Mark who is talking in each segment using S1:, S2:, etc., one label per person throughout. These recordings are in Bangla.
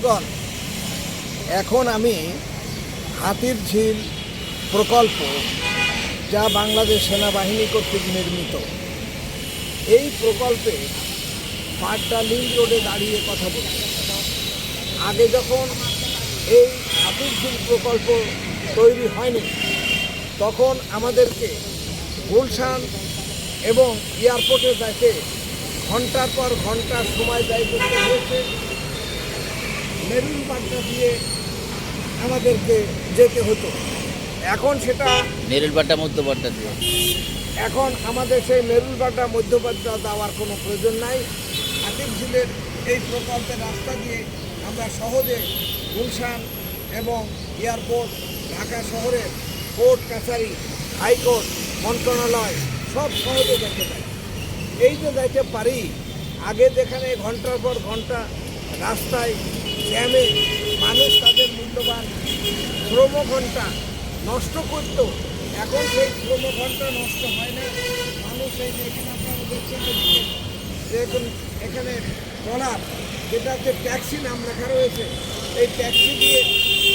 S1: বন্ধুগণ, এখন আমি হাতির ঝিল প্রকল্প, যা বাংলাদেশ সেনাবাহিনী কর্তৃক নির্মিত, এই প্রকল্পে পাড্ডা লিংক রোডে দাঁড়িয়ে কথা বলছি। আগে যখন এই হাতির ঝিল প্রকল্প তৈরি হয়নি, তখন আমাদেরকে গুলশান এবং এয়ারপোর্টে যাইতে ঘন্টার পর ঘন্টা সময় ব্যয় করতে হয়েছে। মেরুল বাড্ডা দিয়ে আমাদেরকে যেতে হতো। এখন সেটা
S2: মেরুল বাড্ডা মধ্যবাড্ডা দিয়ে
S1: এখন আমাদের সেই মেরুল বাড্ডা মধ্যবাড্ডা দেওয়ার কোনো প্রয়োজন নাই। হাতির ঝিলের এই প্রকল্পের রাস্তা দিয়ে আমরা সহজে গুলশান এবং এয়ারপোর্ট, ঢাকা শহরের কোর্ট কাছারি, হাইকোর্ট, মন্ত্রণালয় সব সহজে যেতে পারি। এই যে যেতে পারি, আগে যেখানে ঘন্টার পর ঘন্টা রাস্তায় জ্যামে মানুষ তাদের মূল্যবান শ্রমঘণ্টা নষ্ট করত, এখন সেই শ্রমঘণ্টা নষ্ট হয় না। মানুষ এই যে এখানে আপনারা দেখছেন যে এখানে ট্রলার, যেটাতে ট্যাক্সি নাম লেখা রয়েছে, এই ট্যাক্সি দিয়ে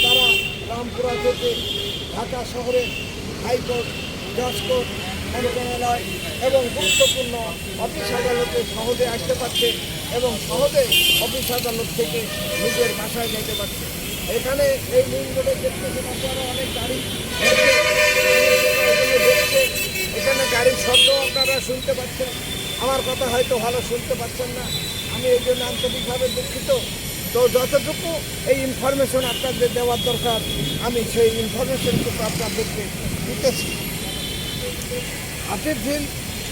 S1: তারা রামপুরা থেকে ঢাকা শহরে হাইকোর্ট, জজ কোর্ট, মন্ত্রণালয় এবং গুরুত্বপূর্ণ অফিস আদালতে সহজে আসতে পারছে এবং সহজে অফিস আদালত থেকে নিজের বাসায় যেতে পারছে। এখানে এই লিঙ্ক রোডে দেখতেছেন আপনারা অনেক গাড়ি দেখছে, এখানে গাড়ির শব্দ আপনারা শুনতে পাচ্ছেন। আমার কথা হয়তো ভালো শুনতে পাচ্ছেন না, আমি এই জন্য আন্তরিকভাবে দুঃখিত। তো যতটুকু এই ইনফরমেশন আপনাদের দেওয়ার দরকার, আমি সেই ইনফরমেশনটুকু আপনাদেরকে দিতেছি। হাতির ঝিল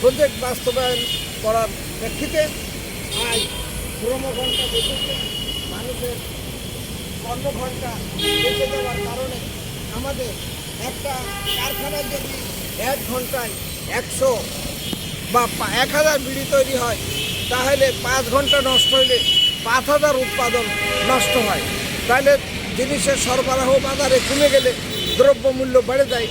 S1: প্রজেক্ট বাস্তবায়ন করার প্রেক্ষিতে আজ শ্রমঘণ্টা বেঁচেছে, মানুষের কর্মঘণ্টা বেঁচে যাওয়ার কারণে আমাদের একটা কারখানায় যদি 1 ঘন্টায় 100 বা 1000 বিড়ি তৈরি হয়, তাহলে 5 ঘন্টা নষ্ট হইলে 5000 উৎপাদন নষ্ট হয়। তাহলে জিনিসের সরবরাহ বাজারে কমে গেলে দ্রব্যমূল্য বেড়ে যায়,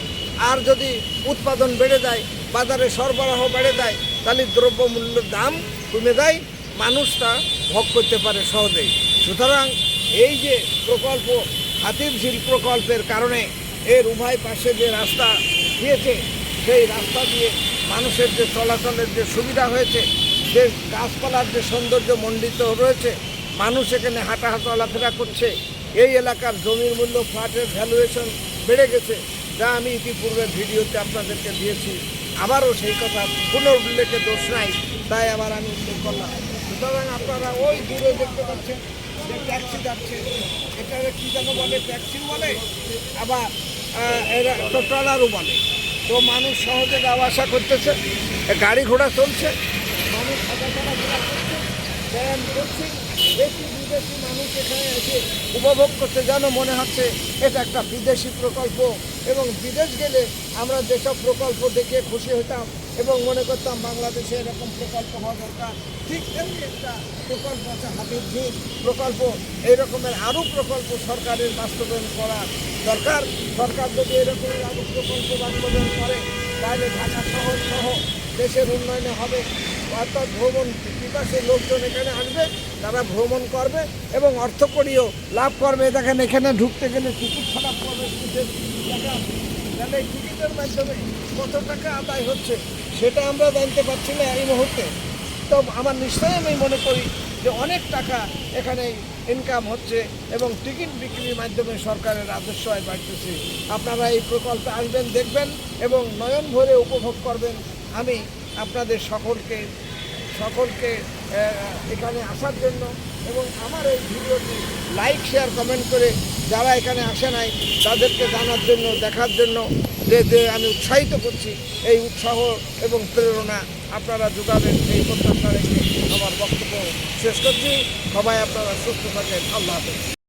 S1: আর যদি উৎপাদন বেড়ে যায়, বাজারে সরবরাহ বেড়ে যায়, তাহলে দ্রব্যমূল্যের দাম কমে যায়, মানুষটা ভোগ করতে পারে সহজেই। সুতরাং এই যে প্রকল্প, হাতির ঝিল প্রকল্পের কারণে এর উভয় পাশে যে রাস্তা দিয়েছে, সেই রাস্তা দিয়ে মানুষের যে চলাচলের যে সুবিধা হয়েছে, যে গাছপালার যে সৌন্দর্য মণ্ডিত রয়েছে, মানুষ এখানে হাঁটা চলাফেরা করছে। এই এলাকার জমির মূল্য, ফ্ল্যাটের ভ্যালুয়েশন বেড়ে গেছে, যা আমি ইতিপূর্বে ভিডিওতে আপনাদেরকে দিয়েছি। আবারও সেই কথা পুনর্উল্লেখে দোষ নাই, তাই আবার আমি উল্লেখ করলাম। সুতরাং আপনারা ওই দূরে দেখতে পাচ্ছেন যে ট্যাক্সি যাচ্ছে, এটাকে কী যেন বলে, ট্যাক্সি বলে, আবার এরা ট্রলারও বলে। তো মানুষ সহজে যাওয়া আসা করতেছে, গাড়ি ঘোড়া চলছে, মানুষ হাঁটা চলাফেরা করছে, ব্যায়াম করছে। দেশি বিদেশি মানুষ এখানে এসে উপভোগ করতে, যেন মনে হচ্ছে এটা একটা বিদেশি প্রকল্প। এবং বিদেশ গেলে আমরা যেসব প্রকল্প দেখে খুশি হতাম এবং মনে করতাম বাংলাদেশে এরকম প্রকল্প হওয়া দরকার, ঠিক তেমনি একটা প্রকল্প আছে হাতির ঝিল প্রকল্প। এই রকমের আরও প্রকল্প সরকারের বাস্তবায়ন করা দরকার। সরকার যদি এরকম আরও প্রকল্প বাস্তবায়ন করে, তাহলে ঢাকা শহর সহ দেশের উন্নয়নে হবে। অর্থাৎ ভ্রমণ পিপাসী লোকজন এখানে আসবে, তারা ভ্রমণ করবে এবং অর্থকরীয় লাভ করবে। দেখেন এখানে ঢুকতে গেলে টিকিট ছাড়া প্রবেশের টাকা, তাহলে এই টিকিটের মাধ্যমে কত টাকা আদায় হচ্ছে সেটা আমরা জানতে পারছি না এই মুহূর্তে। তো আমার নিশ্চয়ই আমি মনে করি যে অনেক টাকা এখানে ইনকাম হচ্ছে এবং টিকিট বিক্রির মাধ্যমে সরকারের রাজস্ব আয় বাড়তেছে। আপনারা এই প্রকল্পে আসবেন, দেখবেন এবং নয়ন ভরে উপভোগ করবেন। আমি আপনাদের সকলকে এখানে আসার জন্য এবং আমার এই ভিডিওটি লাইক, শেয়ার, কমেন্ট করে যারা এখানে আসে নাই তাদেরকে জানার জন্য, দেখার জন্য যে আমি উৎসাহিত করছি। এই উৎসাহ এবং প্রেরণা আপনারা যোগাবেন, এই প্রত্যাশা রেখে আমার বক্তব্য শেষ করছি। সবাই আপনারা সুস্থ থাকেন। আল্লাহ হাফেজ।